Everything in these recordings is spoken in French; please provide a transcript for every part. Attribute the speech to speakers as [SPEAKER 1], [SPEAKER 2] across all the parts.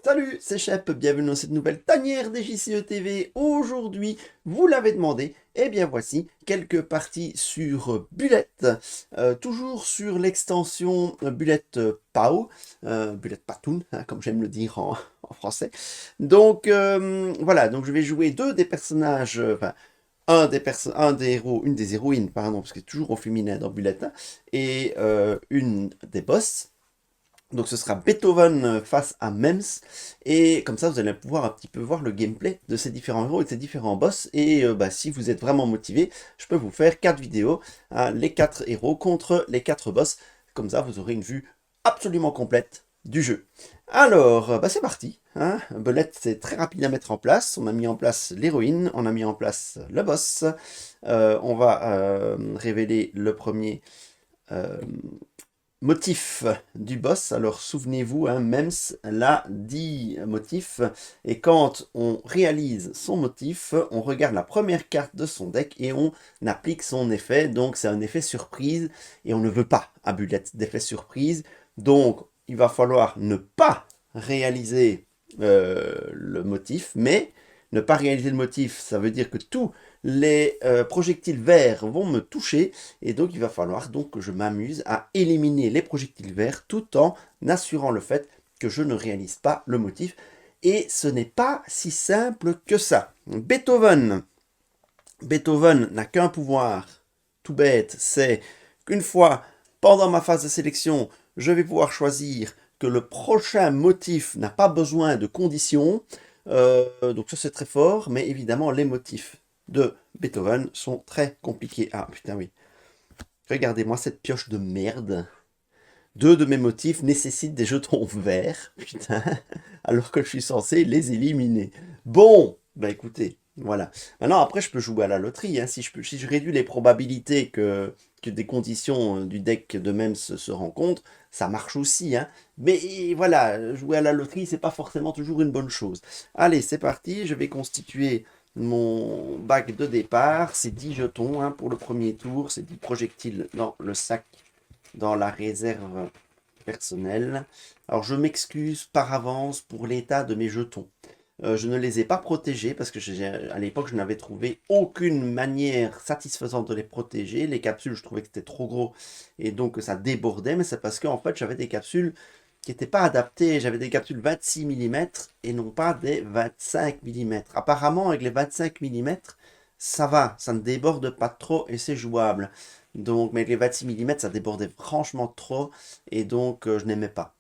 [SPEAKER 1] Salut, c'est Shep, bienvenue dans cette nouvelle tanière des JCE TV. Aujourd'hui, vous l'avez demandé, et bien voici quelques parties sur Bullet, toujours sur l'extension Bullet POW, Bullet Patoon, hein, comme j'aime le dire en français. Donc voilà, donc je vais jouer deux des personnages, enfin un des héros, une des héroïnes, pardon, parce que c'est toujours au féminin dans Bullet, hein, et une des boss. Donc ce sera Beethoven face à Mems, et comme ça vous allez pouvoir un petit peu voir le gameplay de ces différents héros et de ces différents boss, et si vous êtes vraiment motivé, je peux vous faire 4 vidéos, hein, les 4 héros contre les 4 boss, comme ça vous aurez une vue absolument complète du jeu. Alors, c'est parti, hein. Bullet c'est très rapide à mettre en place, on a mis en place l'héroïne, on a mis en place le boss. On va révéler le premier euh, motif du boss. Alors souvenez-vous, hein, Mems l'a dit motif, et quand on réalise son motif, on regarde la première carte de son deck et on applique son effet. Donc c'est un effet surprise, et on ne veut pas à Bullet d'effet surprise. Donc il va falloir ne pas réaliser le motif, mais ne pas réaliser le motif, ça veut dire que tous les projectiles verts vont me toucher, et donc il va falloir donc que je m'amuse à éliminer les projectiles verts tout en assurant le fait que je ne réalise pas le motif. Et ce n'est pas si simple que ça. Beethoven n'a qu'un pouvoir, tout bête, c'est qu'une fois, pendant ma phase de sélection, je vais pouvoir choisir que le prochain motif n'a pas besoin de conditions. Donc ça c'est très fort, mais évidemment les motifs de Beethoven sont très compliqués. Ah putain oui, regardez-moi cette pioche de merde. Deux de mes motifs nécessitent des jetons verts, putain, alors que je suis censé les éliminer. Bon, bah écoutez, voilà. Maintenant, après, je peux jouer à la loterie, hein. Si je réduis les probabilités que des conditions du deck de même se rencontrent, ça marche aussi, hein. Mais voilà, jouer à la loterie, c'est pas forcément toujours une bonne chose. Allez, c'est parti, je vais constituer mon bac de départ. C'est 10 jetons, hein, pour le premier tour, c'est 10 projectiles dans le sac, dans la réserve personnelle. Alors je m'excuse par avance pour l'état de mes jetons. Je ne les ai pas protégés parce que à l'époque je n'avais trouvé aucune manière satisfaisante de les protéger. Les capsules, je trouvais que c'était trop gros et donc ça débordait, mais c'est parce qu'en fait j'avais des capsules qui n'étaient pas adaptées. J'avais des capsules 26 mm et non pas des 25 mm. Apparemment avec les 25 mm, ça va, ça ne déborde pas trop et c'est jouable. Donc, mais les 26 mm, ça débordait franchement trop, et donc je n'aimais pas.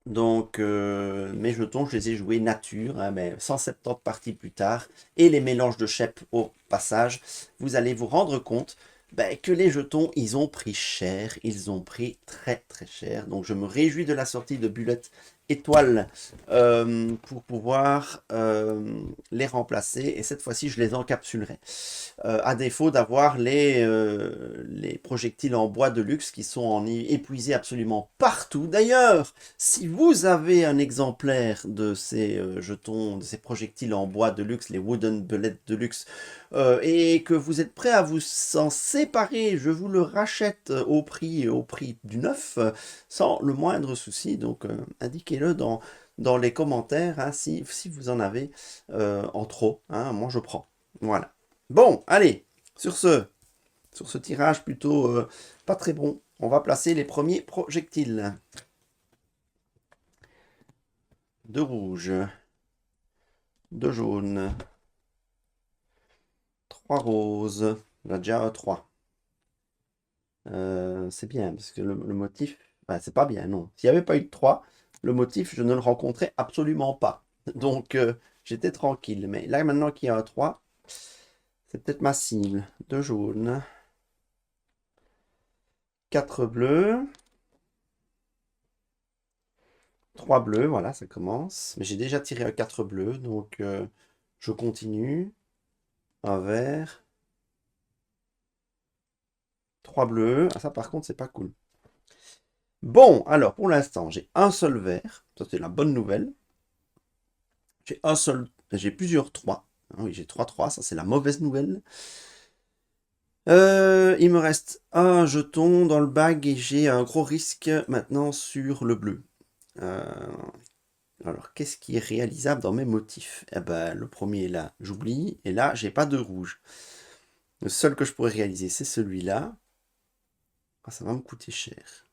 [SPEAKER 1] Donc, mes jetons, je les ai joués nature, hein, mais 170 parties plus tard, et les mélanges de Shep au passage, vous allez vous rendre compte que les jetons, ils ont pris cher, ils ont pris très très cher. Donc, je me réjouis de la sortie de Bullet étoile pour pouvoir les remplacer, et cette fois-ci, je les encapsulerai. À défaut d'avoir les projectiles en bois de luxe qui sont épuisés absolument partout. D'ailleurs, si vous avez un exemplaire de ces jetons, de ces projectiles en bois de luxe, les Wooden Bullets de luxe, et que vous êtes prêt à vous en séparer, je vous le rachète au prix du neuf, sans le moindre souci. Donc indiquez-le dans les commentaires, hein, si vous en avez en trop, hein, moi je prends. Voilà. Bon, allez, sur ce tirage plutôt pas très bon, on va placer les premiers projectiles. Deux rouges, deux jaunes, trois roses, on a déjà 3. C'est bien, parce que le motif, c'est pas bien, non. S'il n'y avait pas eu de 3, le motif, je ne le rencontrais absolument pas. Donc, j'étais tranquille. Mais là, maintenant qu'il y a un 3, c'est peut-être ma cible. Deux jaunes, quatre bleus, 3 bleus, voilà, ça commence. Mais j'ai déjà tiré un 4 bleu, donc je continue. Un vert, 3 bleus. Ah, ça, par contre, c'est pas cool. Bon, alors, pour l'instant, j'ai un seul vert. Ça, c'est la bonne nouvelle. J'ai plusieurs 3. Oui, j'ai 3 3, ça, c'est la mauvaise nouvelle. Il me reste un jeton dans le bag et j'ai un gros risque maintenant sur le bleu. Euh, Alors, qu'est-ce qui est réalisable dans mes motifs? Eh ben, le premier, là, j'oublie. Et là, j'ai pas de rouge. Le seul que je pourrais réaliser, c'est celui-là. Ah, ça va me coûter cher.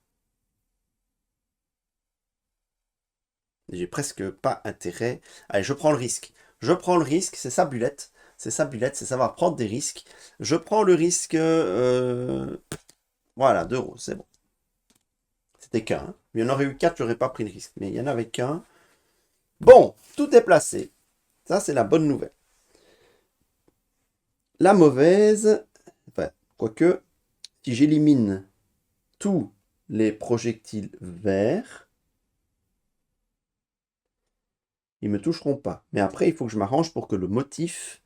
[SPEAKER 1] J'ai presque pas intérêt. Allez, je prends le risque. Je prends le risque, c'est ça, Bulette. C'est ça, Bulette, c'est savoir prendre des risques. Je prends le risque... voilà, d'euros, c'est bon. C'était qu'un. Hein. Il y en aurait eu 4, j'aurais pas pris le risque. Mais il y en avait qu'un. Bon, tout est placé. Ça, c'est la bonne nouvelle. La mauvaise... Enfin, quoique, si j'élimine tous les projectiles verts, ils ne me toucheront pas. Mais après, il faut que je m'arrange pour que le motif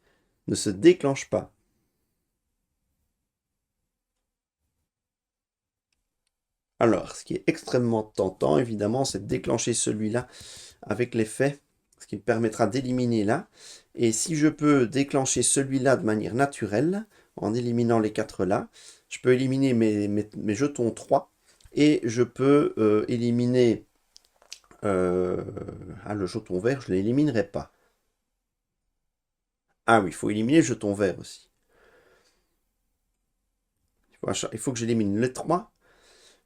[SPEAKER 1] ne se déclenche pas. Alors, ce qui est extrêmement tentant, évidemment, c'est de déclencher celui-là avec l'effet, ce qui me permettra d'éliminer là. Et si je peux déclencher celui-là de manière naturelle, en éliminant les 4 là, je peux éliminer mes jetons 3 et je peux éliminer le jeton vert, je ne l'éliminerai pas. Ah oui, il faut éliminer le jeton vert aussi. Il faut que j'élimine les 3,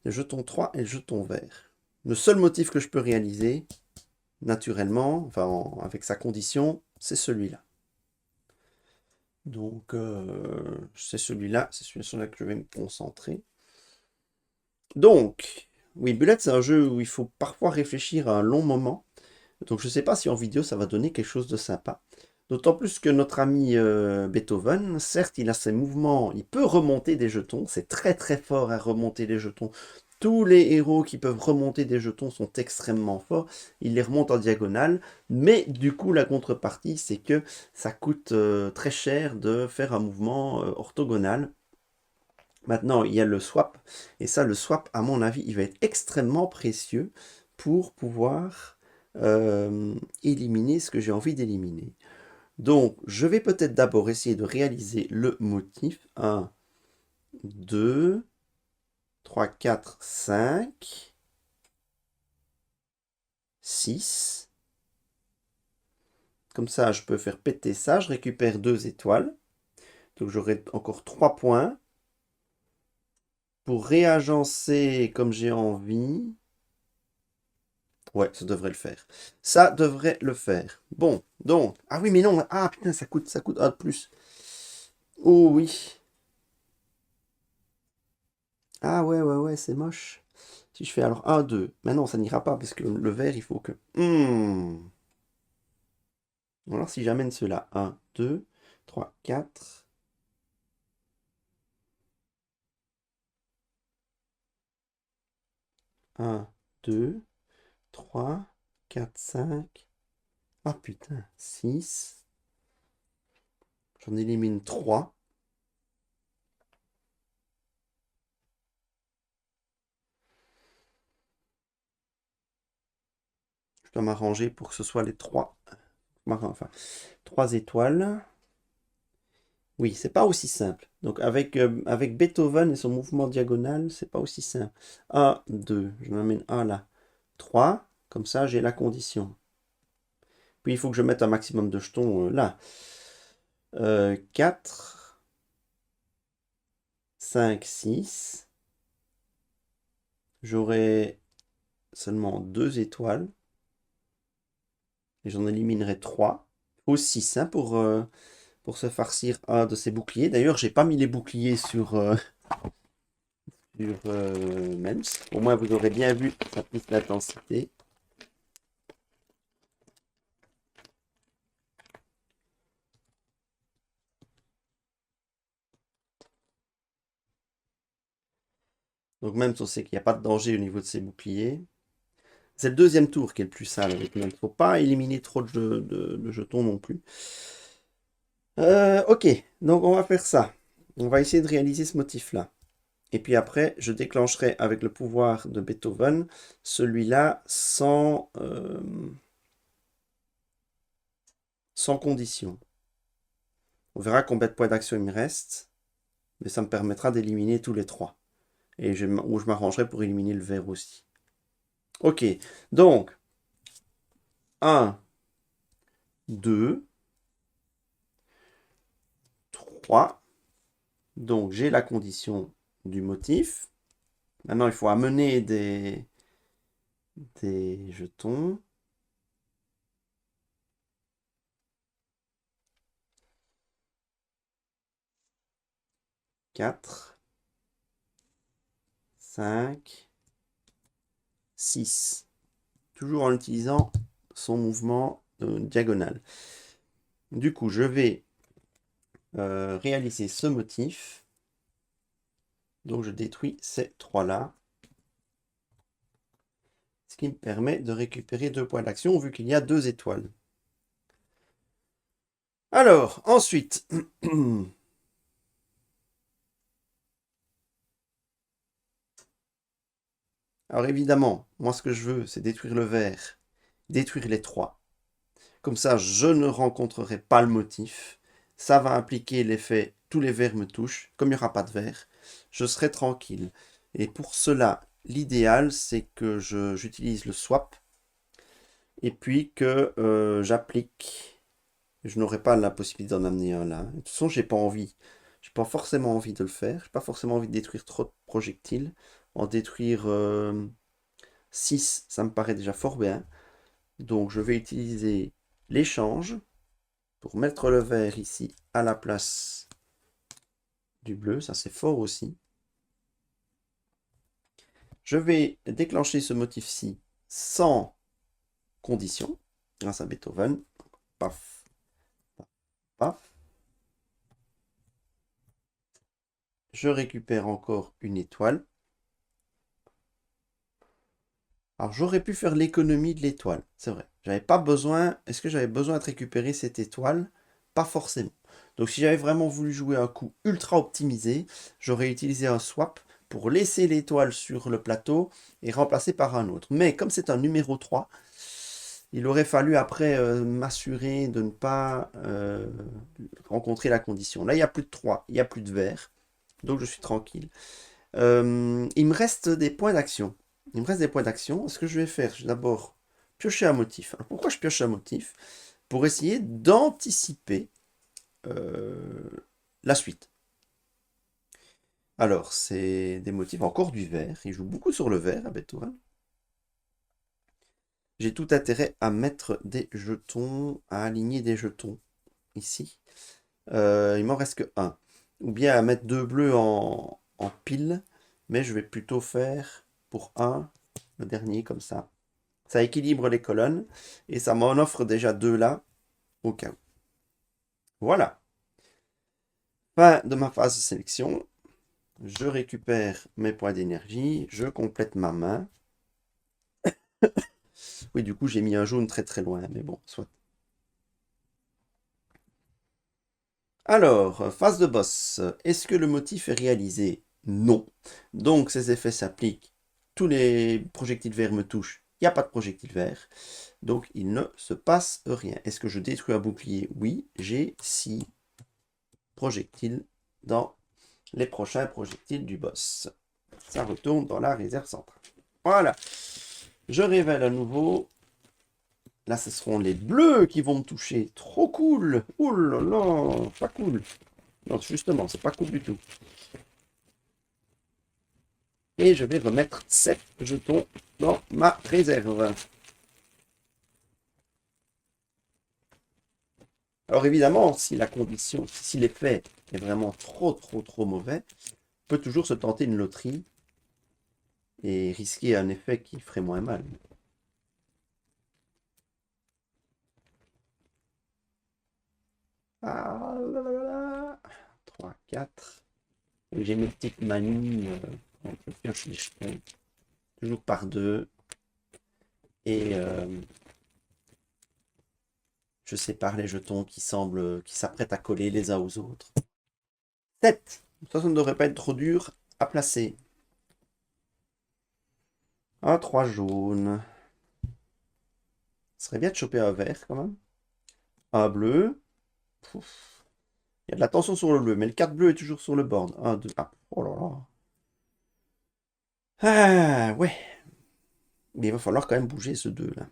[SPEAKER 1] le jeton 3 et le jeton vert. Le seul motif que je peux réaliser, naturellement, enfin avec sa condition, c'est celui-là. Donc, c'est celui-là que je vais me concentrer. Donc, oui, Bullet, c'est un jeu où il faut parfois réfléchir à un long moment. Donc, je ne sais pas si en vidéo, ça va donner quelque chose de sympa. D'autant plus que notre ami Beethoven, certes, il a ses mouvements, il peut remonter des jetons. C'est très très fort à remonter les jetons. Tous les héros qui peuvent remonter des jetons sont extrêmement forts. Ils les remontent en diagonale. Mais du coup, la contrepartie, c'est que ça coûte très cher de faire un mouvement orthogonal. Maintenant, il y a le swap. Et ça, le swap, à mon avis, il va être extrêmement précieux pour pouvoir éliminer ce que j'ai envie d'éliminer. Donc, je vais peut-être d'abord essayer de réaliser le motif. 1, 2, 3, 4, 5, 6. Comme ça, je peux faire péter ça. Je récupère 2 étoiles. Donc, j'aurai encore 3 points. Pour réagencer comme j'ai envie. Ouais, ça devrait le faire. Ça devrait le faire. Bon, donc. Ah oui, mais non. Ah putain, ça coûte 1 de plus. Oh oui. Ah ouais, ouais, ouais, c'est moche. Si je fais alors 1, 2. Mais non, ça n'ira pas parce que le vert, il faut que... Alors si j'amène cela, 1, 2, 3, 4. 1, 2, 3, 4, 5. Ah putain, 6. J'en élimine 3. Je dois m'arranger pour que ce soit les 3. Enfin, 3 étoiles. Oui, c'est pas aussi simple. Donc avec Beethoven et son mouvement diagonal, c'est pas aussi simple. 1, 2, je m'amène 1 là. 3, comme ça j'ai la condition. Puis il faut que je mette un maximum de jetons là. 4, 5, 6. J'aurai seulement 2 étoiles. Et j'en éliminerai 3. Au 6 hein, pour se farcir un de ces boucliers. D'ailleurs, j'ai pas mis les boucliers sur MEMS. Au moins, vous aurez bien vu sa piste d'intensité. Donc même si on sait qu'il n'y a pas de danger au niveau de ces boucliers. C'est le deuxième tour qui est le plus sale avec MEMS. Il ne faut pas éliminer trop de jetons non plus. Ok, donc on va faire ça. On va essayer de réaliser ce motif-là. Et puis après, je déclencherai avec le pouvoir de Beethoven celui-là sans condition. On verra combien de points d'action il me reste, mais ça me permettra d'éliminer tous les 3. Et je m'arrangerai pour éliminer le vert aussi. Ok, donc, 1, 2, 3. Donc, j'ai la condition du motif. Maintenant, il faut amener des jetons. 4, 5, 6. Toujours en utilisant son mouvement diagonal. Du coup, je vais réaliser ce motif. Donc, je détruis ces trois-là. Ce qui me permet de récupérer 2 points d'action vu qu'il y a 2 étoiles. Alors, ensuite, alors évidemment, moi ce que je veux, c'est détruire le vert, détruire les 3. Comme ça, je ne rencontrerai pas le motif. Ça va impliquer l'effet tous les verts me touchent. Comme il n'y aura pas de vert, je serai tranquille. Et pour cela, l'idéal, c'est que j'utilise le swap et puis que j'applique. Je n'aurai pas la possibilité d'en amener un là. De toute façon, j'ai pas envie. J'ai pas forcément envie de le faire. J'ai pas forcément envie de détruire trop de projectiles. En détruire 6, ça me paraît déjà fort bien. Donc je vais utiliser l'échange pour mettre le vert ici à la place du bleu. Ça c'est fort aussi. Je vais déclencher ce motif-ci sans condition, grâce à Beethoven. Paf, paf, paf. Je récupère encore une étoile. Alors j'aurais pu faire l'économie de l'étoile, c'est vrai. J'avais pas besoin. Est-ce que j'avais besoin de récupérer cette étoile? Pas forcément. Donc si j'avais vraiment voulu jouer un coup ultra optimisé, j'aurais utilisé un swap pour laisser l'étoile sur le plateau et remplacer par un autre. Mais comme c'est un numéro 3, il aurait fallu après m'assurer de ne pas rencontrer la condition. Là, il n'y a plus de 3, il n'y a plus de vert. Donc je suis tranquille. Il me reste des points d'action. Il me reste des points d'action. Ce que je vais faire, je vais d'abord piocher un motif. Alors, pourquoi je pioche un motif? Pour essayer d'anticiper la suite. Alors, c'est des motifs encore du vert. Il joue beaucoup sur le vert à Beethoven. J'ai tout intérêt à mettre des jetons, à aligner des jetons ici. Il m'en reste que un. Ou bien à mettre 2 bleus en pile. Mais je vais plutôt faire pour le dernier comme ça. Ça équilibre les colonnes et ça m'en offre déjà 2 là au cas où. Voilà. Fin de ma phase de sélection. Je récupère mes points d'énergie. Je complète ma main. Oui, du coup, j'ai mis un jaune très très loin, mais bon, soit. Alors, phase de boss. Est-ce que le motif est réalisé? Non. Donc, ces effets s'appliquent. Tous les projectiles verts me touchent. Il n'y a pas de projectile vert. Donc, il ne se passe rien. Est-ce que je détruis un bouclier? Oui, j'ai 6 projectiles dans les prochains projectiles du boss. Ça retourne dans la réserve centrale. Voilà. Je révèle à nouveau. Là, ce seront les bleus qui vont me toucher. Trop cool. Ouh là là, pas cool. Non, justement, c'est pas cool du tout. Et je vais remettre 7 jetons dans ma réserve. Alors évidemment, si la condition, si l'effet est vraiment trop mauvais, on peut toujours se tenter une loterie et risquer un effet qui ferait moins mal. Ah là là là. 3, 4. J'ai mes petites manies. On peut piocher les jetons. Toujours par 2. Et je sépare les jetons qui s'apprêtent à coller les uns aux autres. 7. Ça ne devrait pas être trop dur à placer. Ah, 3 jaunes. Ce serait bien de choper un vert quand même. Un bleu. Pouf. Il y a de la tension sur le bleu, mais le 4 bleu est toujours sur le board. 1, 2. Ah, oh là là. Ah, ouais. Mais il va falloir quand même bouger ce 2 là.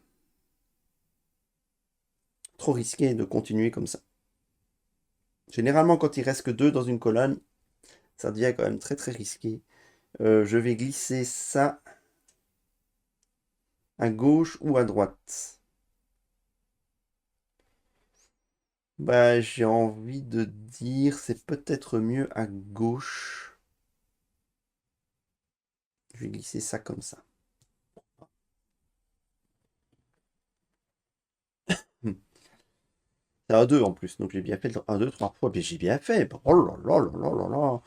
[SPEAKER 1] trop risqué de continuer comme ça. Généralement, quand il reste que 2 dans une colonne, ça devient quand même très très risqué. Je vais glisser ça à gauche ou à droite. Bah, j'ai envie de dire c'est peut-être mieux à gauche. Je vais glisser ça comme ça. Hmm. C'est un 2 en plus, donc j'ai bien fait le 1, 2, 3 fois. Mais j'ai bien fait. Oh là là là là là là.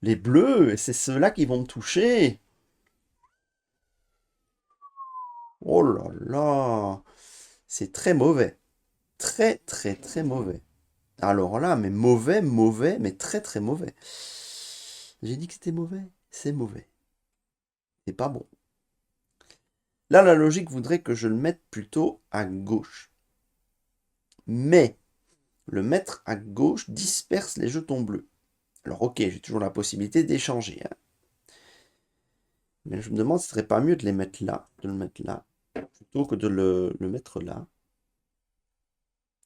[SPEAKER 1] Les bleus, c'est ceux-là qui vont me toucher. Oh là là. C'est très mauvais. Très très très mauvais. Alors là, mais mauvais, mauvais, mais très très mauvais. J'ai dit que c'était mauvais. C'est mauvais. C'est pas bon. Là, la logique voudrait que je le mette plutôt à gauche. Mais le mettre à gauche disperse les jetons bleus. Alors ok, j'ai toujours la possibilité d'échanger, hein. Mais je me demande si ce serait pas mieux de les mettre là, de le mettre là, plutôt que de le mettre là.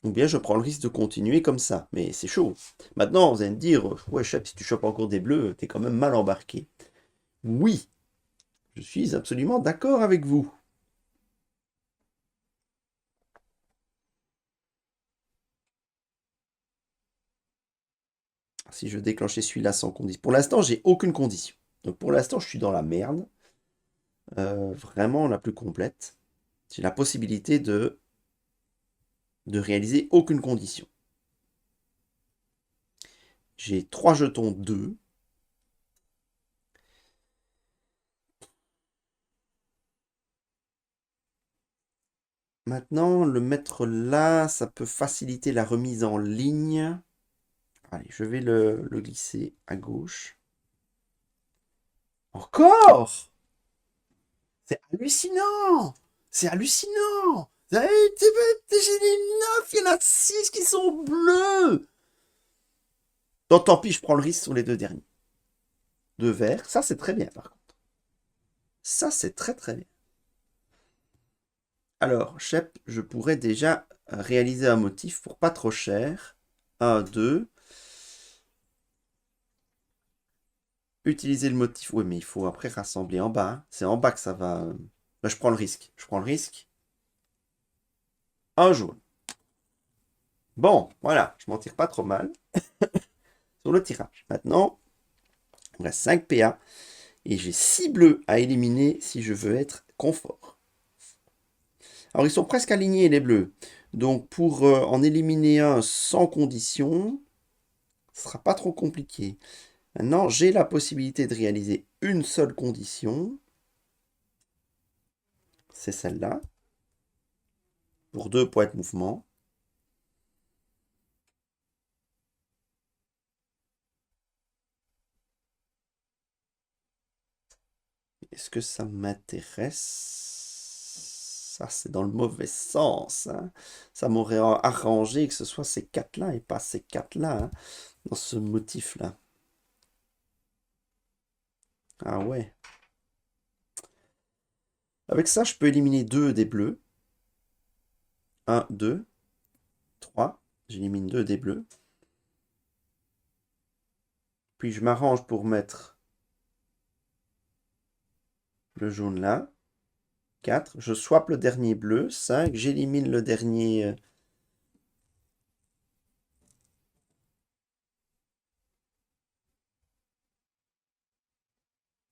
[SPEAKER 1] Ou bien je prends le risque de continuer comme ça. Mais c'est chaud. Maintenant, vous allez me dire, ouais, chef, si tu chopes encore des bleus, t'es quand même mal embarqué. Oui, je suis absolument d'accord avec vous. Si je déclenchais celui-là sans condition. Pour l'instant, j'ai aucune condition. Donc pour l'instant, je suis dans la merde. Vraiment la plus complète. J'ai la possibilité de réaliser aucune condition. J'ai 3 jetons 2. Maintenant, le mettre là, ça peut faciliter la remise en ligne. Allez, je vais le glisser à gauche. Encore! C'est hallucinant! C'est hallucinant! J'ai les 9, il y en a 6 qui sont bleus! Donc tant pis, je prends le risque sur les 2 derniers. 2 verts, ça c'est très bien par contre. Ça c'est très très bien. Alors, Shep, je pourrais déjà réaliser un motif pour pas trop cher. 1, 2. Utiliser le motif. Oui, mais il faut après rassembler en bas, hein. C'est en bas que ça va. Ben, je prends le risque. Je prends le risque. Un jaune. Bon, voilà, je m'en tire pas trop mal sur le tirage. Maintenant, il me reste 5 PA et j'ai 6 bleus à éliminer si je veux être confort. Alors, ils sont presque alignés, les bleus. Donc, pour en éliminer un sans condition, ce sera pas trop compliqué. Maintenant, j'ai la possibilité de réaliser une seule condition. C'est celle-là. Pour 2 points de mouvement. Est-ce que ça m'intéresse? Ça, c'est dans le mauvais sens, hein. Ça m'aurait arrangé que ce soit ces 4-là et pas ces 4-là, hein, dans ce motif-là. Ah ouais. Avec ça, je peux éliminer 2 des bleus. 1, 2, 3. J'élimine 2 des bleus. Puis je m'arrange pour mettre le jaune là. 4. Je swap le dernier bleu. 5. J'élimine le dernier.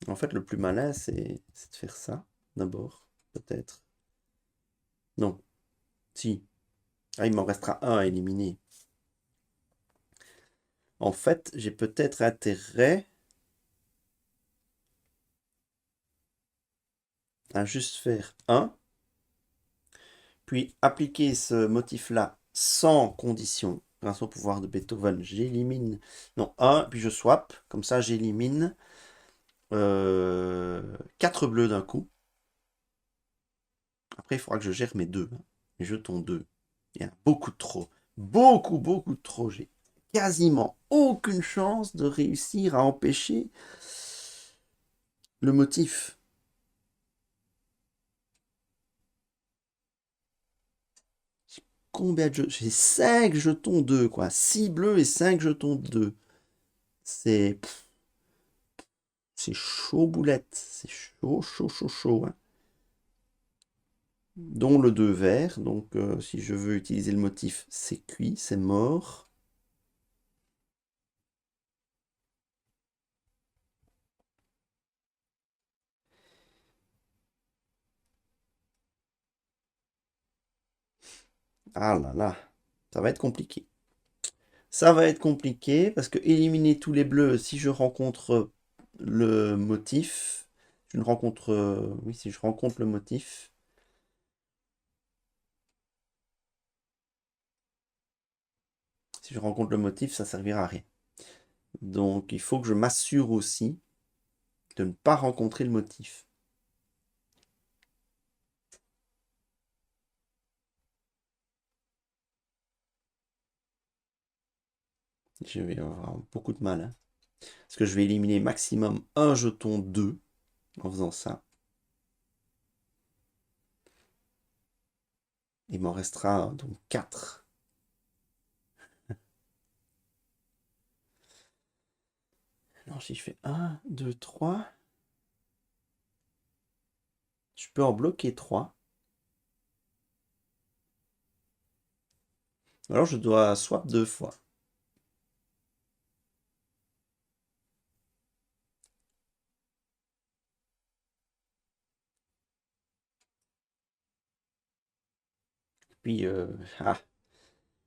[SPEAKER 1] En fait, le plus malin, c'est de faire ça d'abord, peut-être. Non. Si. Ah, il m'en restera un à éliminer. En fait, j'ai peut-être intérêt à juste faire 1, puis appliquer ce motif-là sans condition. Grâce au pouvoir de Beethoven, j'élimine... Non, 1, puis je swap. Comme ça, j'élimine 4 bleus d'un coup. Après, il faudra que je gère mes 2, hein, mes jetons 2. Il y en a beaucoup de trop. Beaucoup, beaucoup de trop. J'ai quasiment aucune chance de réussir à empêcher le motif. combien de jetons? J'ai 5 jetons 2, quoi. 6 bleus et 5 jetons 2. C'est c'est chaud boulette. C'est chaud, chaud, chaud, chaud, hein. Dont le 2 vert. Donc, si je veux utiliser le motif, c'est cuit, c'est mort. Ah là là, ça va être compliqué. Ça va être compliqué parce que éliminer tous les bleus, si je rencontre le motif, je ne rencontre, oui, si je rencontre le motif, si je rencontre le motif, ça servira à rien. Donc il faut que je m'assure aussi de ne pas rencontrer le motif. Je vais avoir beaucoup de mal, hein, parce que je vais éliminer maximum un jeton 2 en faisant ça. Il m'en restera donc 4. Alors si je fais 1, 2, 3, je peux en bloquer 3. Alors je dois swap 2 fois. Puis,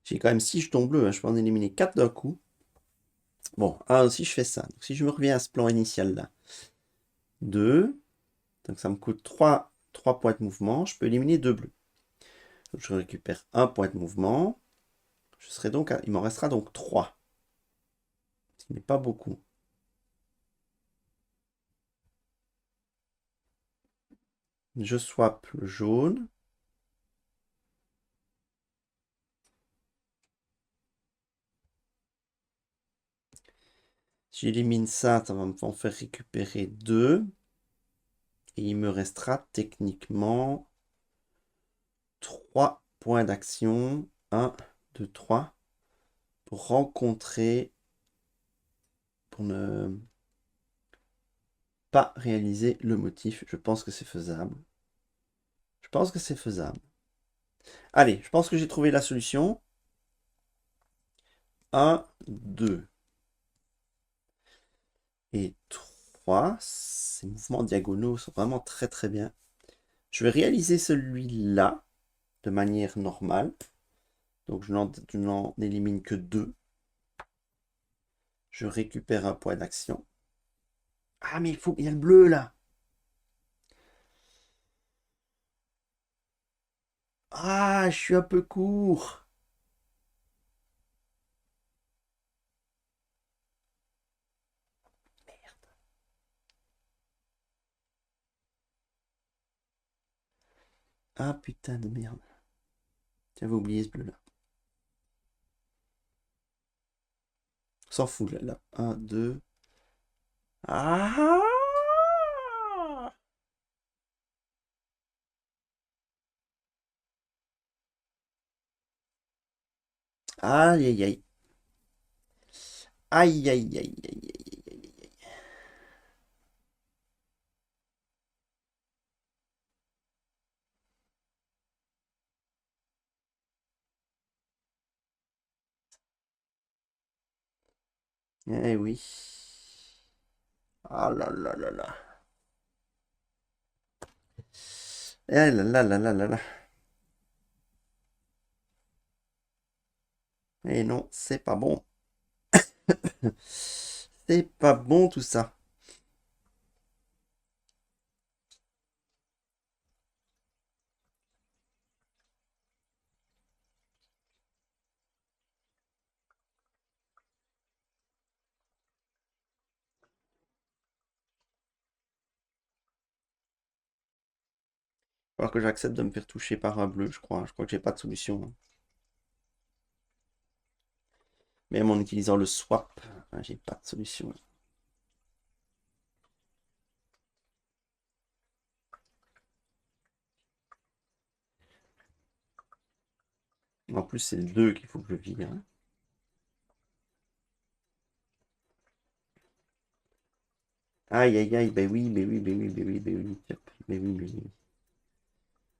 [SPEAKER 1] j'ai quand même 6 jetons bleus, hein, je peux en éliminer 4 d'un coup. Bon, si je fais ça, donc si je me reviens à ce plan initial là, 2, donc ça me coûte 3 points de mouvement, je peux éliminer 2 bleus. Donc je récupère 1 point de mouvement, il m'en restera donc 3, ce qui n'est pas beaucoup. Je swap le jaune. Si j'élimine ça, ça va m'en faire récupérer 2. Et il me restera techniquement 3 points d'action. 1, 2, 3. Pour rencontrer, pour ne pas réaliser le motif. Je pense que c'est faisable. Je pense que c'est faisable. Allez, je pense que j'ai trouvé la solution. 1, 2 et 3. Ces mouvements diagonaux sont vraiment très très bien. Je vais réaliser celui-là de manière normale. Donc je n'en élimine que 2. Je récupère un point d'action. Ah mais il y a le bleu là. Ah, je suis un peu court. Ah putain de merde. J'avais oublié ce bleu là. S'en fout là. 1, 2. Ah! Aïe aïe aïe. Aïe aïe aïe aïe aïe aïe. Eh oui. Ah là là là là. Eh là là là là là là. Eh non, c'est pas bon. C'est pas bon tout ça. Alors que j'accepte de me faire toucher par un bleu, je crois. Je crois que j'ai pas de solution, hein. Même en utilisant le swap, hein, j'ai pas de solution. En plus, c'est le 2 qu'il faut que je vire. Aïe, aïe, aïe, ben oui, ben oui, ben oui, ben oui, ben oui, ben oui, ben oui.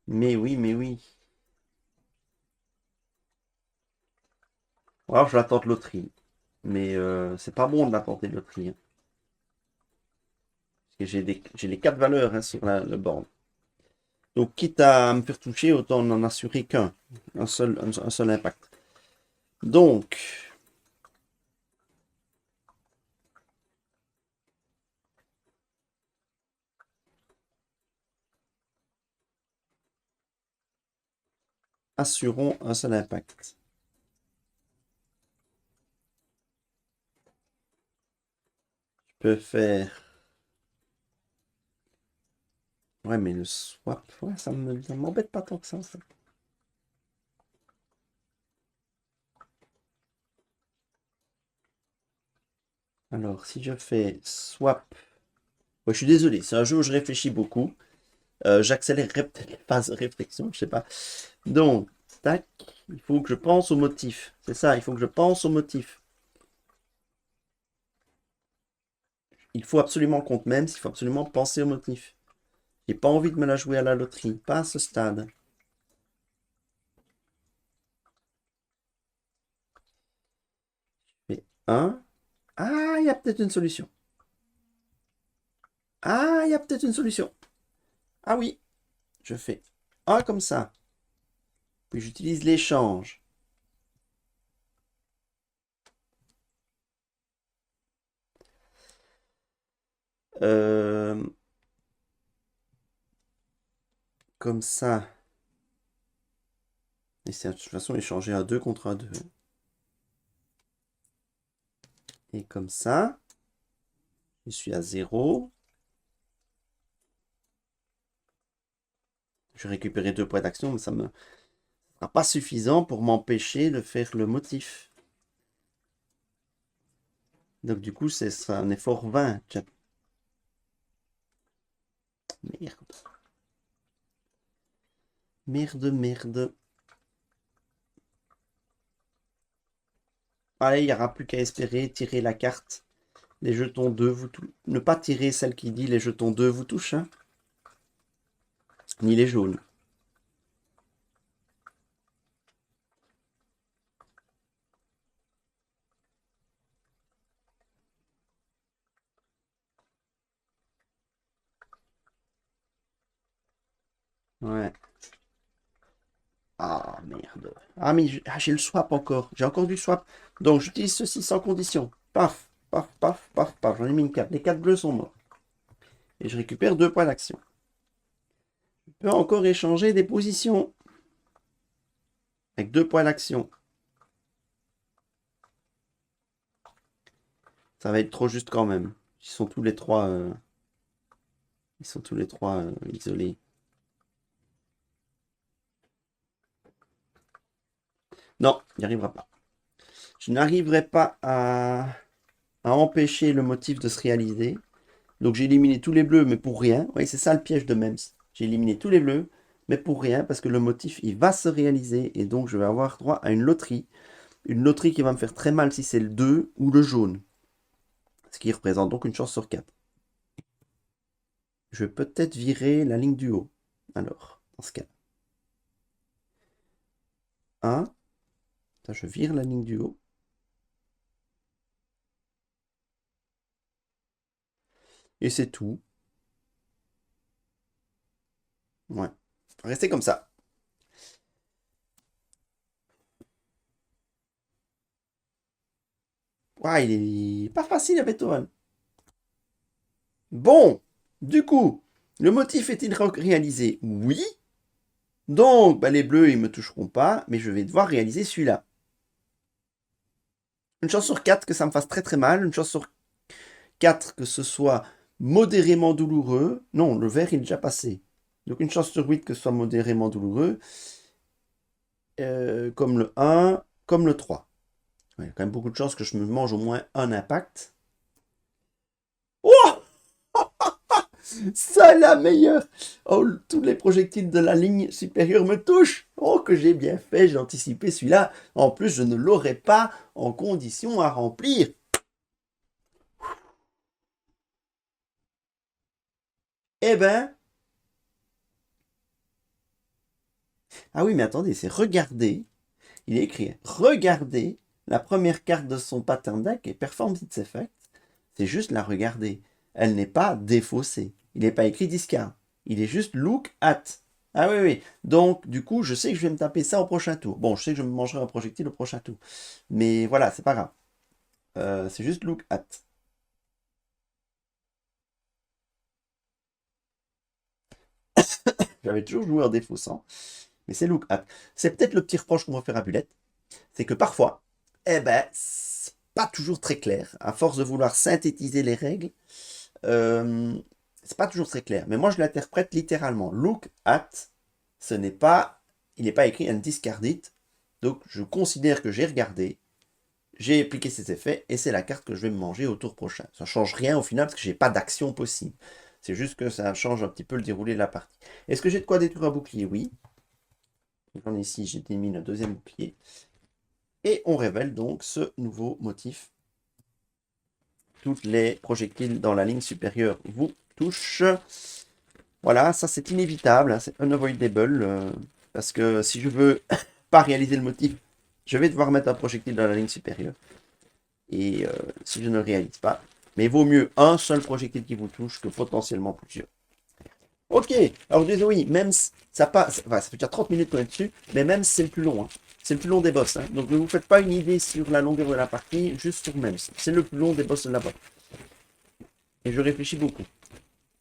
[SPEAKER 1] Mais oui, mais oui. Alors, je la tente loterie. Mais c'est pas bon de la tenter loterie. Parce que j'ai les 4 valeurs sur le board. Donc, quitte à me faire toucher, autant n'en assurer qu'un. Un seul impact. Donc, assurons un seul impact. Je peux faire... Ouais, mais le swap, ouais, ça m'embête pas tant que ça. Alors, si je fais swap... Ouais, je suis désolé, c'est un jeu où je réfléchis beaucoup. J'accélérerai peut-être les phases de réflexion, je sais pas. Donc, tac, il faut que je pense au motif. C'est ça, il faut que je pense au motif. Il faut absolument qu'on compte même, il faut absolument penser au motif. J'ai pas envie de me la jouer à la loterie, pas à ce stade. Mais un. Ah, il y a peut-être une solution. Ah, il y a peut-être une solution. Ah oui, je fais un comme ça. Puis j'utilise l'échange. Euh, Comme ça. Et c'est de toute façon échanger un 2 contre un 2. Et comme ça, je suis à 0. Je vais récupérer 2 points d'action, mais ça ne sera pas suffisant pour m'empêcher de faire le motif. Donc du coup, c'est un effort 20. Merde. Merde, merde. Allez, il n'y aura plus qu'à espérer tirer la carte. Les jetons 2 vous touchent. Ne pas tirer celle qui dit les jetons 2 vous touchent. Hein. Ni les jaunes. Ouais. Ah, merde. Ah, mais j'ai le swap encore. J'ai encore du swap. Donc, j'utilise ceci sans condition. Paf, paf, paf, paf, paf. J'en ai mis une 4. Les 4 bleus sont morts. Et je récupère 2 points d'action. Je peux encore échanger des positions. Avec 2 points d'action. Ça va être trop juste quand même. Ils sont tous les trois, isolés. Non, il n'y arrivera pas. Je n'arriverai pas à empêcher le motif de se réaliser. Donc j'ai éliminé tous les bleus, mais pour rien. Oui, c'est ça le piège de Mems. J'ai éliminé tous les bleus, mais pour rien, parce que le motif, il va se réaliser. Et donc je vais avoir droit à une loterie. Une loterie qui va me faire très mal si c'est le 2 ou le jaune. Ce qui représente donc une chance sur 4. Je vais peut-être virer la ligne du haut. Alors, dans ce cas. 1. Je vire la ligne du haut. Et c'est tout. Ouais. Restez comme ça. Ouais, il est pas facile à Beethoven. Bon, du coup, le motif est-il réalisé? Oui. Donc, bah, les bleus, ils me toucheront pas, mais je vais devoir réaliser celui-là. Une chance sur 4 que ça me fasse très très mal. Une chance sur 4 que ce soit modérément douloureux. Non, le vert, il est déjà passé. Donc, une chance sur 8 que ce soit modérément douloureux. Comme le 1, comme le 3. Il y a quand même beaucoup de chances que je me mange au moins un impact. Oh! Ça, la meilleure. Oh, tous les projectiles de la ligne supérieure me touchent. Oh, que j'ai bien fait, j'ai anticipé celui-là. En plus, je ne l'aurai pas en condition à remplir. Eh ben... Ah oui, mais attendez, c'est regarder. Il est écrit, regarder la première carte de son pattern deck et perform its effect. C'est juste la regarder. Elle n'est pas défaussée. Il n'est pas écrit discard. Il est juste look at. Ah oui, oui. Donc, du coup, je sais que je vais me taper ça au prochain tour. Bon, je sais que je me mangerai un projectile au prochain tour. Mais voilà, c'est pas grave. C'est juste look at. J'avais toujours joué en défaussant. Mais c'est look at. C'est peut-être le petit reproche qu'on va faire à Bullet. C'est que parfois, eh ben, c'est pas toujours très clair. À force de vouloir synthétiser les règles, euh, c'est pas toujours très clair. Mais moi, je l'interprète littéralement. Look at, ce n'est pas, il n'est pas écrit and discard it. Donc, je considère que j'ai regardé, j'ai appliqué ces effets, et c'est la carte que je vais me manger au tour prochain. Ça ne change rien au final, parce que j'ai pas d'action possible. C'est juste que ça change un petit peu le déroulé de la partie. Est-ce que j'ai de quoi détruire un bouclier? Oui. J'en ai ici, j'ai mis le deuxième bouclier. Et on révèle donc ce nouveau motif. Toutes les projectiles dans la ligne supérieure vous touchent. Voilà, ça c'est inévitable, hein, c'est unavoidable. Parce que si je veux pas réaliser le motif, je vais devoir mettre un projectile dans la ligne supérieure. Et si je ne le réalise pas, mais il vaut mieux un seul projectile qui vous touche que potentiellement plusieurs. Ok, alors désolé, oui, même ça passe, enfin, ça fait déjà 30 minutes qu'on est dessus, mais même c'est le plus long, hein. C'est le plus long des boss, hein. Donc ne vous faites pas une idée sur la longueur de la partie, juste sur MEMS. C'est le plus long des boss de la boîte. Et je réfléchis beaucoup.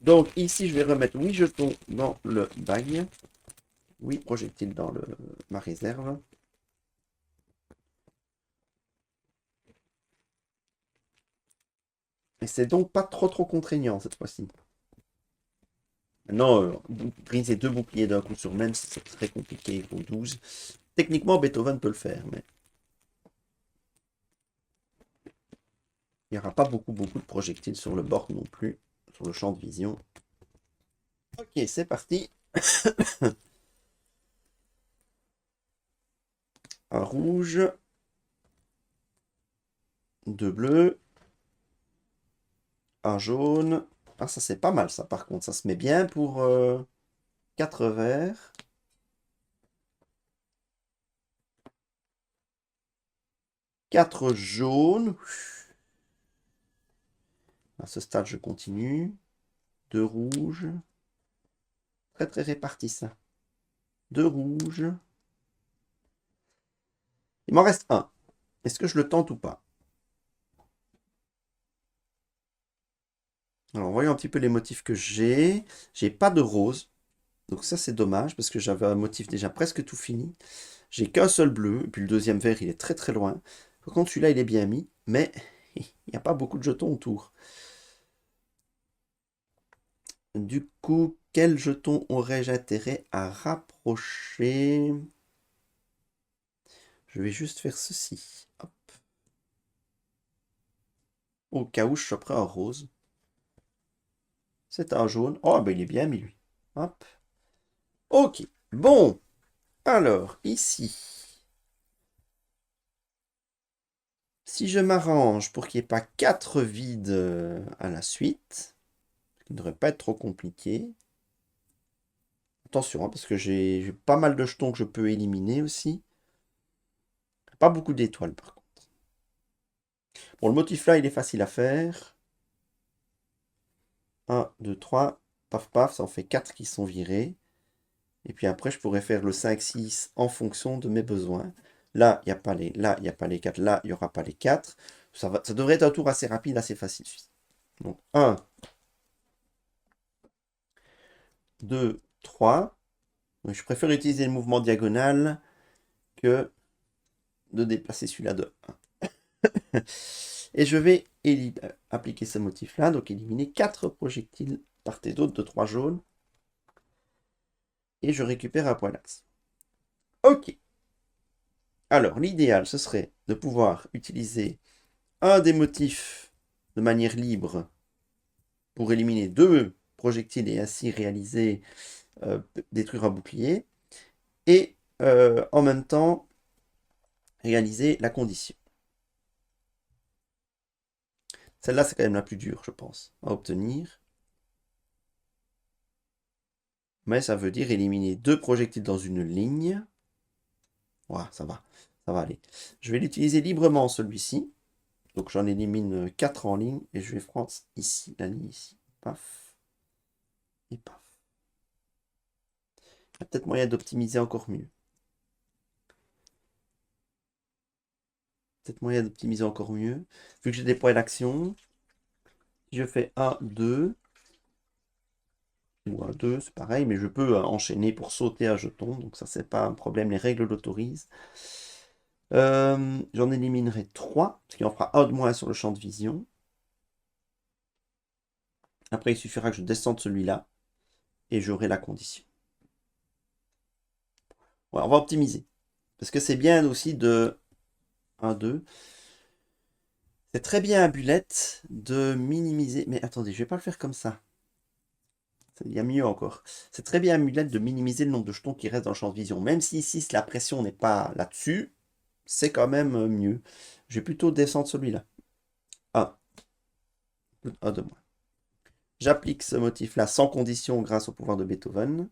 [SPEAKER 1] Donc ici, je vais remettre 8 jetons dans le bag. 8 projectiles dans ma réserve. Et c'est donc pas trop contraignant cette fois-ci. Maintenant, briser 2 boucliers d'un coup sur MEMS, c'est très compliqué au 12. Techniquement, Beethoven peut le faire, mais il n'y aura pas beaucoup de projectiles sur le bord non plus, sur le champ de vision. Ok, c'est parti. Un rouge. 2 bleus. Un jaune. Ah, ça c'est pas mal ça par contre. Ça se met bien pour 4 verts. 4 jaunes. À ce stade, je continue. 2 rouges. Très très réparti ça. 2 rouges. Il m'en reste un. Est-ce que je le tente ou pas? Alors, voyons un petit peu les motifs que j'ai. J'ai pas de rose. Donc ça, c'est dommage, parce que j'avais un motif déjà presque tout fini. J'ai qu'un seul bleu, et puis le deuxième vert, il est très très loin. Par contre, celui-là, il est bien mis, mais il n'y a pas beaucoup de jetons autour. Du coup, quel jeton aurais-je intérêt à rapprocher? Je vais juste faire ceci. Hop. Au cas où je choperais un rose. C'est un jaune. Oh, ben il est bien mis, lui. Hop. Ok. Bon. Alors, ici. Si je m'arrange pour qu'il n'y ait pas 4 vides à la suite, ce qui ne devrait pas être trop compliqué. Attention, hein, parce que j'ai pas mal de jetons que je peux éliminer aussi. Pas beaucoup d'étoiles par contre. Bon, le motif là, il est facile à faire. 1, 2, 3. Paf, paf, ça en fait 4 qui sont virés. Et puis après, je pourrais faire le 5, 6 en fonction de mes besoins. Là, il n'y a pas les, là, il n'y a pas les 4. Là, il n'y aura pas les 4. Ça devrait être un tour assez rapide, assez facile. Donc, 1, 2, 3. Donc, je préfère utiliser le mouvement diagonal que de déplacer celui-là de 1. Et je vais appliquer ce motif-là, donc éliminer 4 projectiles part et d'autre de 3 jaunes. Et je récupère un point d'axe. Ok. Alors, l'idéal, ce serait de pouvoir utiliser un des motifs de manière libre pour éliminer 2 projectile et ainsi réaliser, détruire un bouclier. Et en même temps, réaliser la condition. Celle-là, c'est quand même la plus dure, je pense, à obtenir. Mais ça veut dire éliminer 2 projectiles dans une ligne. Voilà, ça va aller. Je vais l'utiliser librement, celui-ci. Donc j'en élimine 4 en ligne et je vais prendre ici, la ligne ici. Paf. Et paf. Il y a peut-être moyen d'optimiser encore mieux. Peut-être moyen d'optimiser encore mieux. Vu que j'ai déployé l'action, je fais 1, 2. Ou un 2, c'est pareil, mais je peux enchaîner pour sauter un jeton. Donc ça, c'est pas un problème. Les règles l'autorisent. J'en éliminerai 3, ce qui en fera un de moins sur le champ de vision. Après, il suffira que je descende celui-là et j'aurai la condition. Ouais, on va optimiser. Parce que c'est bien aussi de 1, 2. C'est très bien à Bullet de minimiser. Mais attendez, je vais pas le faire comme ça. Il y a mieux encore. C'est très bien à Bullet de minimiser le nombre de jetons qui restent dans le champ de vision. Même si ici, la pression n'est pas là-dessus, c'est quand même mieux. Je vais plutôt descendre celui-là. 1. 1 de moins. J'applique ce motif-là sans condition grâce au pouvoir de Beethoven.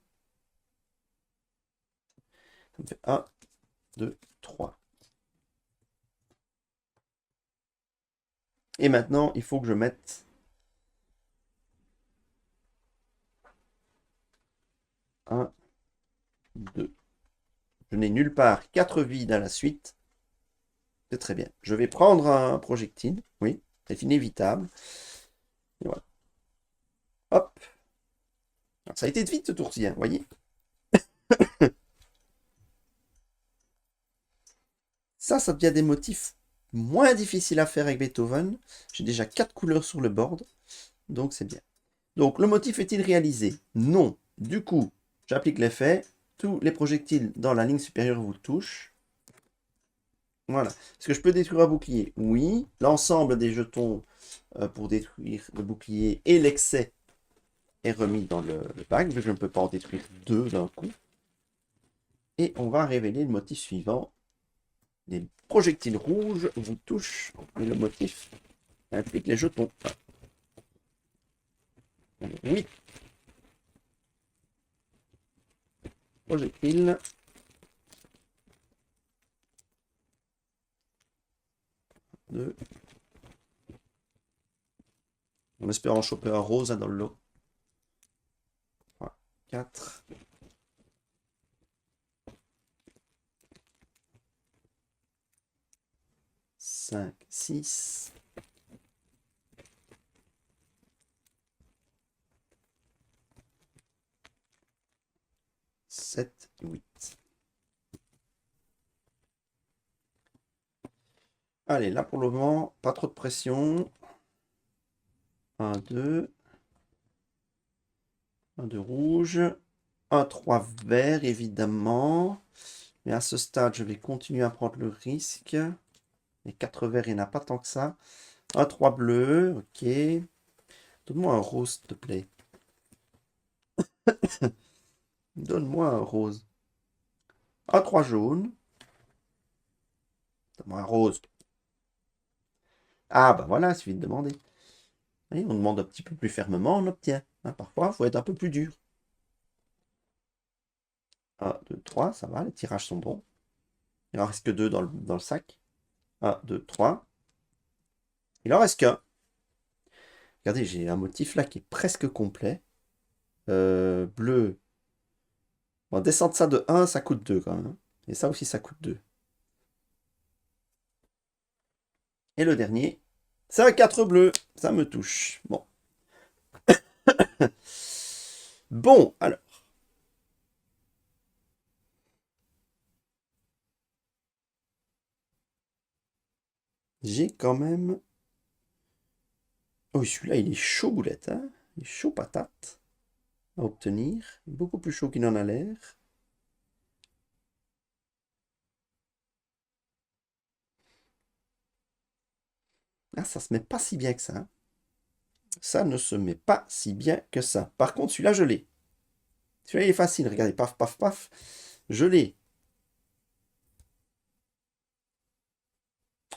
[SPEAKER 1] Ça me fait 1, 2, 3. Et maintenant, il faut que je mette 1, 2. Je n'ai nulle part 4 vides à la suite. C'est très bien. Je vais prendre un projectile. Oui, c'est inévitable. Et voilà. Hop. Alors, ça a été vite ce tour-ci, vous voyez. Ça devient des motifs moins difficiles à faire avec Beethoven. J'ai déjà 4 couleurs sur le board. Donc c'est bien. Donc le motif est-il réalisé? Non. Du coup, j'applique l'effet. Tous les projectiles dans la ligne supérieure vous touchent. Voilà. Est-ce que je peux détruire un bouclier? Oui. L'ensemble des jetons pour détruire le bouclier et l'excès est remis dans le bac, vu que je ne peux pas en détruire 2 d'un coup. Et on va révéler le motif suivant. Les projectiles rouges vous touchent, et le motif implique les jetons. Oui. Projectile. 2. En espérant choper un rose dans le lot. 3, 4. 5, 6. 7, 8. Allez, là pour le moment, pas trop de pression. 1, 2. 1, 2 rouge. 1, 3 vert, évidemment. Mais à ce stade, je vais continuer à prendre le risque. Les 4 verts, il n'y en a pas tant que ça. 1, 3 bleu, ok. Donne-moi un rose, s'il te plaît. Donne-moi un rose. 1, 3 jaune. Donne-moi un rose. Ah, bah voilà, il suffit de demander. Et on demande un petit peu plus fermement, on obtient. Hein, parfois, il faut être un peu plus dur. 1, 2, 3, ça va, les tirages sont bons. Il en reste que 2 dans le sac. 1, 2, 3. Il en reste qu'un. Regardez, j'ai un motif là qui est presque complet. Bleu. Bon, descendre ça de 1, ça coûte 2 quand même. Et ça aussi, ça coûte 2. Et le dernier, c'est un 4 bleu. Ça me touche. Bon. Bon, alors. J'ai quand même... Oh, celui-là, il est chaud boulette, hein. Il est chaud patate à obtenir. Beaucoup plus chaud qu'il n'en a l'air. Ah, ça se met pas si bien que ça. Ça ne se met pas si bien que ça. Par contre, celui-là, je l'ai. Celui-là, il est facile. Regardez, paf, paf, paf. Je l'ai.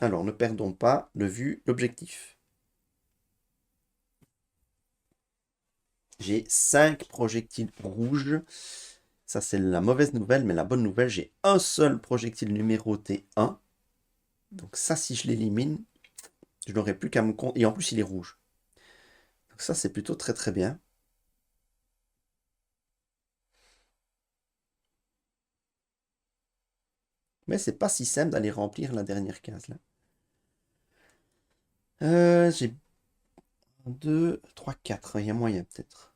[SPEAKER 1] Alors, ne perdons pas de vue l'objectif. J'ai 5 projectiles rouges. Ça, c'est la mauvaise nouvelle, mais la bonne nouvelle, j'ai un seul projectile numéroté 1. Donc ça, si je l'élimine, je n'aurai plus qu'à me compter. Et en plus, il est rouge. Donc ça, c'est plutôt très très bien. Mais c'est pas si simple d'aller remplir la dernière case là. J'ai 2, 3, 4. Il y a moyen peut-être.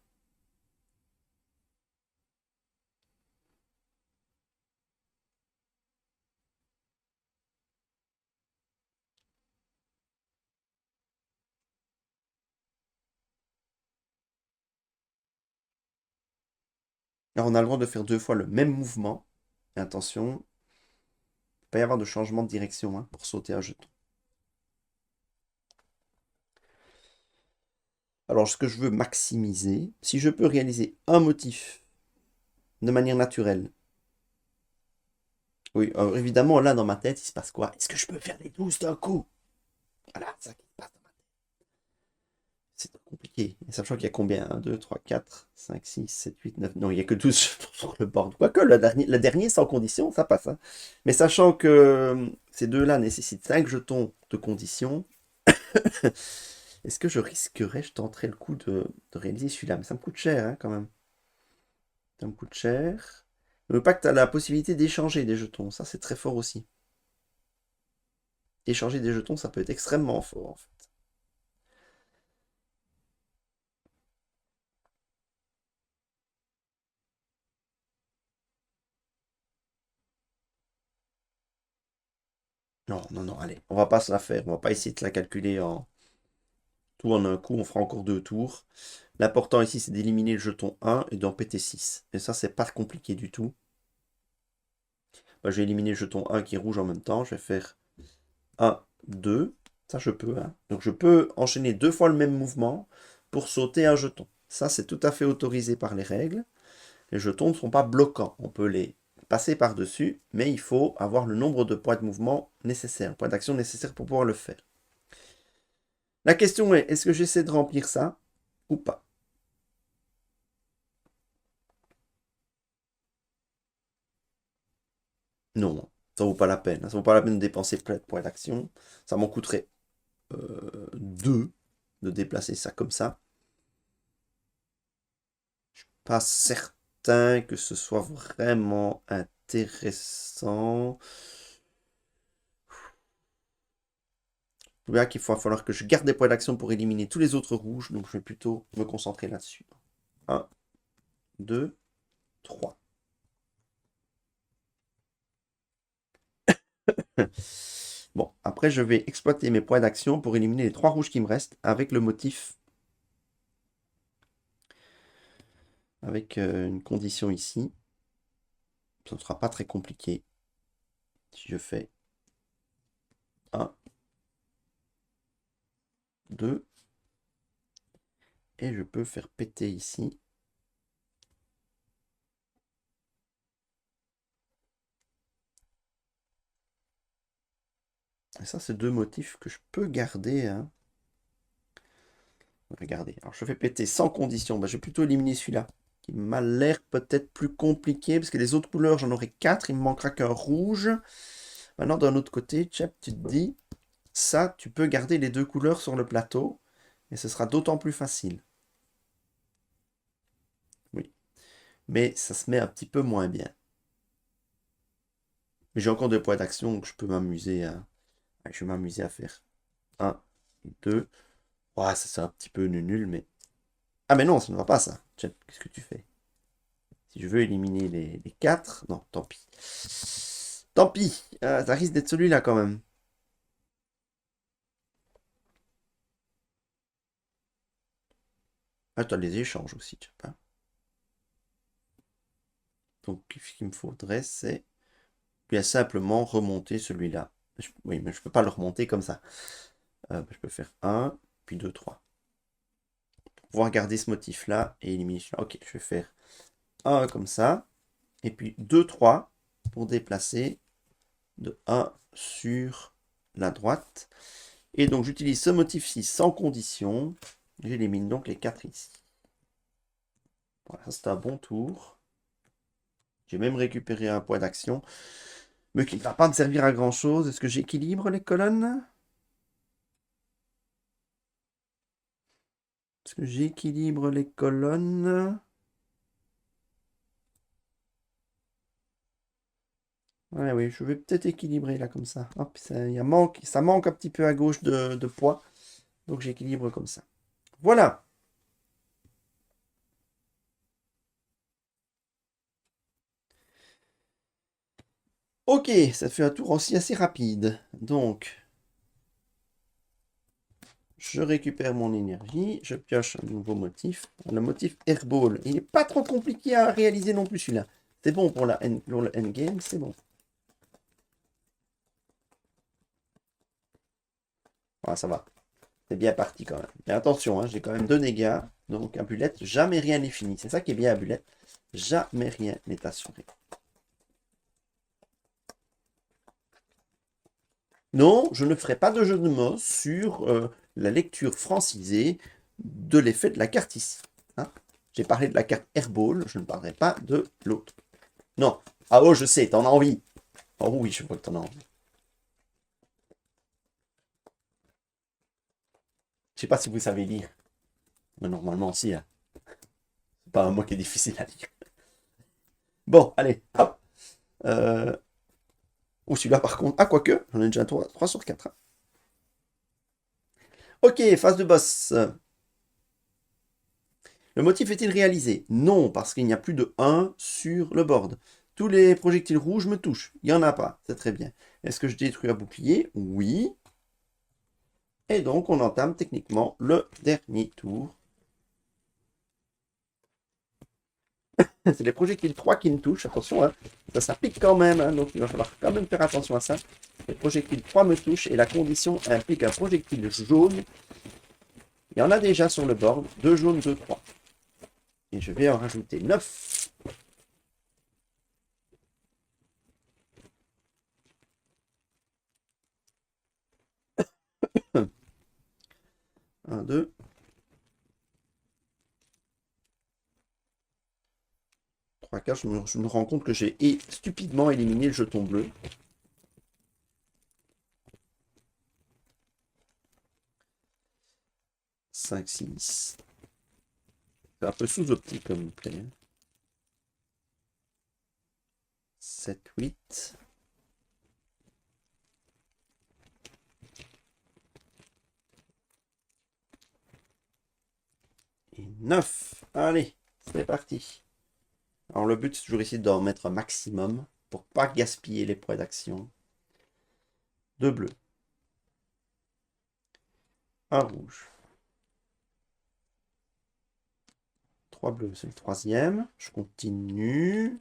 [SPEAKER 1] Alors on a le droit de faire 2 fois le même mouvement. Et attention, il ne peut pas y avoir de changement de direction hein, pour sauter un jeton. Alors ce que je veux maximiser, si je peux réaliser un motif de manière naturelle. Oui, alors évidemment là dans ma tête il se passe quoi? Est-ce que je peux faire les 12 d'un coup? Voilà, c'est ça qui se passe. C'est compliqué. Et sachant qu'il y a combien? 1, 2, 3, 4, 5, 6, 7, 8, 9. Non, il n'y a que 12 sur le board. Quoique le dernier sans condition, ça passe. Hein. Mais sachant que ces deux-là nécessitent 5 jetons de condition, est-ce que je risquerais, je tenterais le coup de réaliser celui-là? Mais ça me coûte cher hein, quand même. Ça me coûte cher. Ne veut pas que tu as la possibilité d'échanger des jetons. Ça, c'est très fort aussi. Échanger des jetons, ça peut être extrêmement fort en fait. Non, non, non, allez, on va pas se la faire. On va pas essayer de la calculer en tout en un coup. On fera encore 2 tours. L'important ici, c'est d'éliminer le jeton 1 et d'en péter 6. Et ça, c'est pas compliqué du tout. Moi, je vais éliminer le jeton 1 qui est rouge en même temps. Je vais faire 1, 2. Ça, je peux. Hein. Donc, je peux enchaîner 2 fois le même mouvement pour sauter un jeton. Ça, c'est tout à fait autorisé par les règles. Les jetons ne sont pas bloquants. On peut les passer par-dessus, mais il faut avoir le nombre de points de mouvement nécessaires, points d'action nécessaires pour pouvoir le faire. La question est, est-ce que j'essaie de remplir ça ou pas? Non, ça vaut pas la peine. Ça vaut pas la peine de dépenser plein de points d'action. Ça m'en coûterait 2 de déplacer ça comme ça. Pas certain que ce soit vraiment intéressant. Je vois qu'il va falloir que je garde des points d'action pour éliminer tous les autres rouges. Donc je vais plutôt me concentrer là-dessus. 1, 2, 3. Bon, après je vais exploiter mes points d'action pour éliminer les 3 rouges qui me restent avec le motif. Avec une condition ici. Ça ne sera pas très compliqué. Si je fais 1, 2, et je peux faire péter ici. Et ça, c'est 2 motifs que je peux garder. Hein. Regardez, alors je fais péter sans condition. Bah, je vais plutôt éliminer celui-là, qui m'a l'air peut-être plus compliqué, parce que les autres couleurs, j'en aurai 4, il me manquera qu'un rouge. Maintenant, d'un autre côté, Chep, tu te dis, ça, tu peux garder les 2 couleurs sur le plateau, et ce sera d'autant plus facile. Oui, mais ça se met un petit peu moins bien. Mais j'ai encore des points d'action, donc je peux m'amuser à... Je vais m'amuser à faire 1, 2. Ouais, ça c'est un petit peu nul, mais... Ah mais non, ça ne va pas ça. Chep, qu'est-ce que tu fais? Si je veux éliminer les 4, non, tant pis. Tant pis, ça risque d'être celui-là quand même. Ah, tu as les échanges aussi, tu sais pas. Donc, ce qu'il me faudrait, c'est bien simplement remonter celui-là. Oui, mais je peux pas le remonter comme ça. Je peux faire 1, puis 2, 3. pouvoir garder ce motif-là et éliminer celui-là. Ok, je vais faire un comme ça, et puis 2, 3 pour déplacer de 1 sur la droite. Et donc j'utilise ce motif-ci sans condition. J'élimine donc les 4 ici. Voilà, c'est un bon tour. J'ai même récupéré un point d'action, mais qui ne va pas me servir à grand chose. Est-ce que j'équilibre les colonnes? Est-ce que j'équilibre les colonnes? Ouais, oui, je vais peut-être équilibrer là comme ça. Hop, ça manque un petit peu à gauche de poids. Donc j'équilibre comme ça. Voilà. Ok, ça fait un tour aussi assez rapide. Donc, je récupère mon énergie, je pioche un nouveau motif. Le motif Airball. Il n'est pas trop compliqué à réaliser non plus celui-là. C'est bon pour pour le endgame, c'est bon. Ah, ça va. C'est bien parti quand même. Mais attention, hein, j'ai quand même 2 dégâts. Donc à Bullet, jamais rien n'est fini. C'est ça qui est bien à Bullet. Jamais rien n'est assuré. Non, je ne ferai pas de jeu de mots sur la lecture francisée de l'effet de la carte ici. Hein. J'ai parlé de la carte Airball, je ne parlerai pas de l'autre. Non. Ah oh, je sais, t'en as envie. Oh oui, je vois que t'en as envie. Je sais pas si vous savez lire. Mais normalement, si. Hein. C'est pas un mot qui est difficile à lire. Bon, allez, hop. Ou celui-là, par contre. Ah, quoique, j'en ai déjà 3 sur 4. Hein. Ok, phase de boss. Le motif est-il réalisé? Non, parce qu'il n'y a plus de 1 sur le board. Tous les projectiles rouges me touchent. Il n'y en a pas. C'est très bien. Est-ce que je détruis un bouclier? Oui. Et donc, on entame techniquement le dernier tour. C'est les projectiles 3 qui me touchent. Attention, hein. Ça pique quand même. Hein, donc, il va falloir quand même faire attention à ça. Les projectiles 3 me touchent et la condition implique un projectile jaune. Il y en a déjà sur le board. 2 jaunes, 2 3. Et je vais en rajouter 9. 1, 2. 3, 4, je me rends compte que j'ai stupidement éliminé le jeton bleu. 5, 6. C'est un peu sous-optique comme play. 7, 8. Et 9. Allez, c'est parti. Alors le but, c'est toujours essayer d'en mettre un maximum pour pas gaspiller les points d'action. 2 bleus. 1 rouge. 3 bleus, c'est le troisième. Je continue.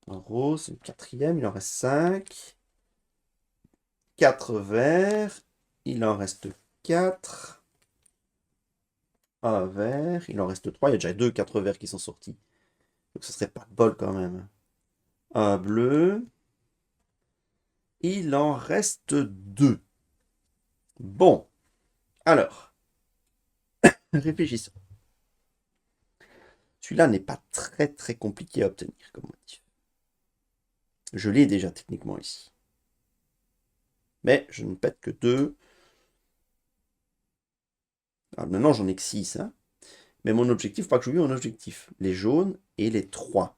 [SPEAKER 1] Un rose, c'est le quatrième. Il en reste 5. 4 verts. Il en reste 4. Un vert. Il en reste 3. Il y a déjà 2 4 verts qui sont sortis. Donc ce serait pas de bol quand même. Un bleu. Il en reste 2. Bon. Alors. Réfléchissons. Celui-là n'est pas très très compliqué à obtenir comme motif. Je l'ai déjà techniquement ici. Mais je ne pète que 2. Alors maintenant j'en ai que 6. Hein. Mais mon objectif, pas que j'oublie mon objectif. Les jaunes et les 3.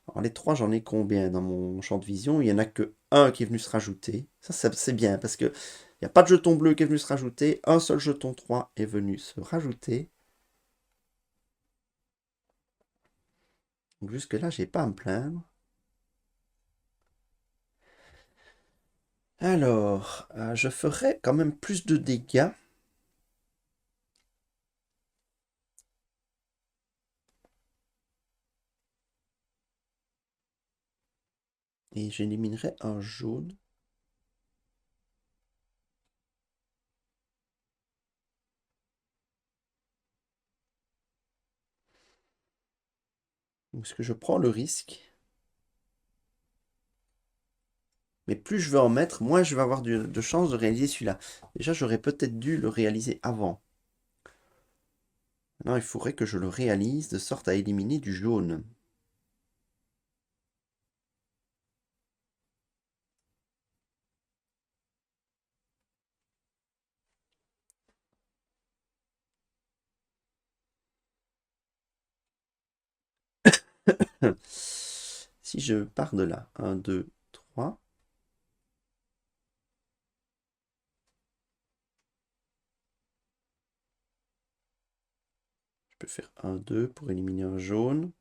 [SPEAKER 1] Alors les 3, j'en ai combien dans mon champ de vision? Il n'y en a que 1 qui est venu se rajouter. Ça c'est bien parce que il n'y a pas de jeton bleu qui est venu se rajouter. Un seul jeton 3 est venu se rajouter. Donc jusque-là, j'ai pas à me plaindre. Alors, je ferai quand même plus de dégâts. Et j'éliminerai un jaune. Est-ce que je prends le risque? Mais plus je vais en mettre, moins je vais avoir de chances de réaliser celui-là. Déjà, j'aurais peut-être dû le réaliser avant. Maintenant, il faudrait que je le réalise de sorte à éliminer du jaune. Si je pars de là, 1, 2, 3. Je peux faire 1, 2 pour éliminer un jaune.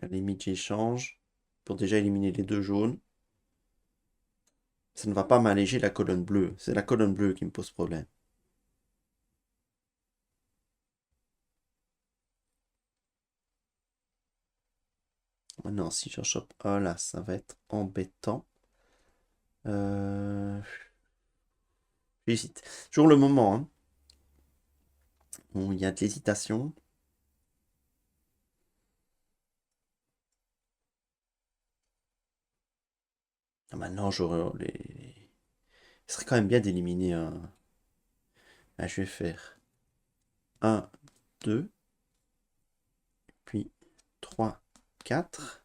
[SPEAKER 1] À la limite, j'échange pour déjà éliminer les deux jaunes. Ça ne va pas m'alléger la colonne bleue. C'est la colonne bleue qui me pose problème. Maintenant, si j'en chope un là, ça va être embêtant. J'hésite. Toujours le moment, hein, où il y a de l'hésitation. Ah, maintenant, j'aurais les... Ce serait quand même bien d'éliminer un... Ah, je vais faire 1, 2, puis 3, 4.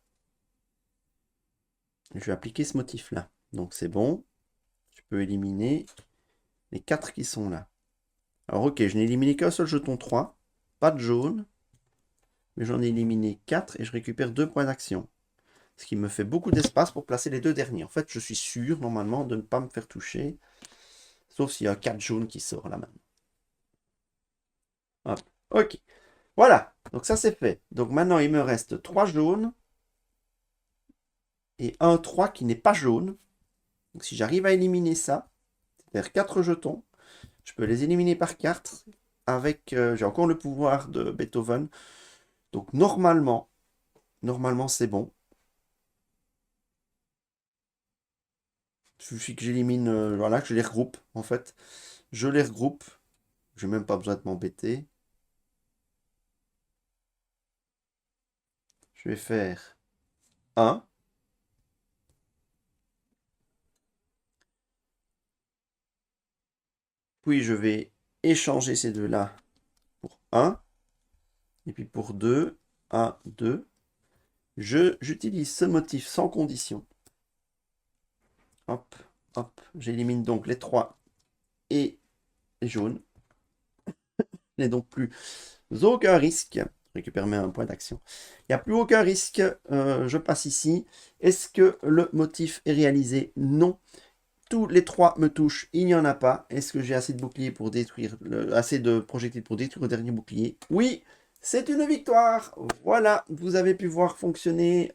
[SPEAKER 1] Je vais appliquer ce motif-là. Donc c'est bon. Je peux éliminer les 4 qui sont là. Alors ok, je n'ai éliminé qu'un seul jeton 3. Pas de jaune. Mais j'en ai éliminé 4 et je récupère 2 points d'action. Ce qui me fait beaucoup d'espace pour placer les deux derniers. En fait, je suis sûr, normalement, de ne pas me faire toucher. Sauf s'il y a un 4 jaune qui sort là maintenant. Hop. Ok. Voilà. Donc ça, c'est fait. Donc maintenant, il me reste 3 jaunes. Et un 3 qui n'est pas jaune. Donc si j'arrive à éliminer ça, c'est-à-dire 4 jetons, je peux les éliminer par carte. Avec, j'ai encore le pouvoir de Beethoven. Donc normalement c'est bon. Il suffit que j'élimine, voilà, que je les regroupe en fait. Je les regroupe. J'ai même pas besoin de m'embêter. Je vais faire 1. Puis je vais échanger ces deux-là pour 1. Et puis pour 2, 1, 2. J'utilise ce motif sans condition. Hop, hop. J'élimine donc les 3 et les jaunes. Il n'y a donc plus aucun risque. Je récupère même un point d'action. Il n'y a plus aucun risque. Je passe ici. Est-ce que le motif est réalisé? Non. Tous les 3 me touchent. Il n'y en a pas. Est-ce que j'ai assez de boucliers pour détruire, assez de projectiles pour détruire le dernier bouclier? Oui. C'est une victoire. Voilà, vous avez pu voir fonctionner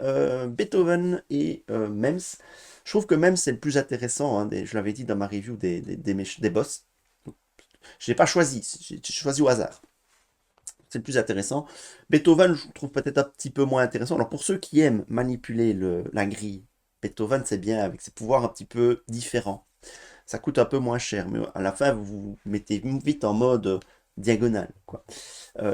[SPEAKER 1] Beethoven et Mems. Je trouve que Mems c'est le plus intéressant, hein, je l'avais dit dans ma review des boss. Je n'ai pas choisi, j'ai choisi au hasard. C'est le plus intéressant. Beethoven, je trouve peut-être un petit peu moins intéressant. Alors pour ceux qui aiment manipuler la grille, Beethoven c'est bien avec ses pouvoirs un petit peu différents. Ça coûte un peu moins cher, mais à la fin vous vous mettez vite en mode diagonale, quoi.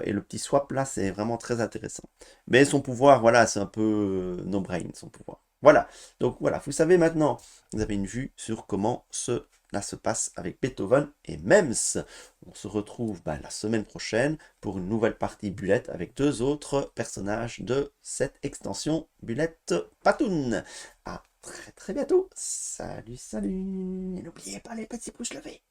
[SPEAKER 1] Et le petit swap là, c'est vraiment très intéressant. Mais son pouvoir, voilà, c'est un peu no-brain, son pouvoir. Voilà, donc voilà, vous savez maintenant, vous avez une vue sur comment cela se passe avec Beethoven et Mems. On se retrouve la semaine prochaine pour une nouvelle partie Bullet avec deux autres personnages de cette extension Bullet Patoon. À très très bientôt. Salut, salut. Et n'oubliez pas les petits pouces levés.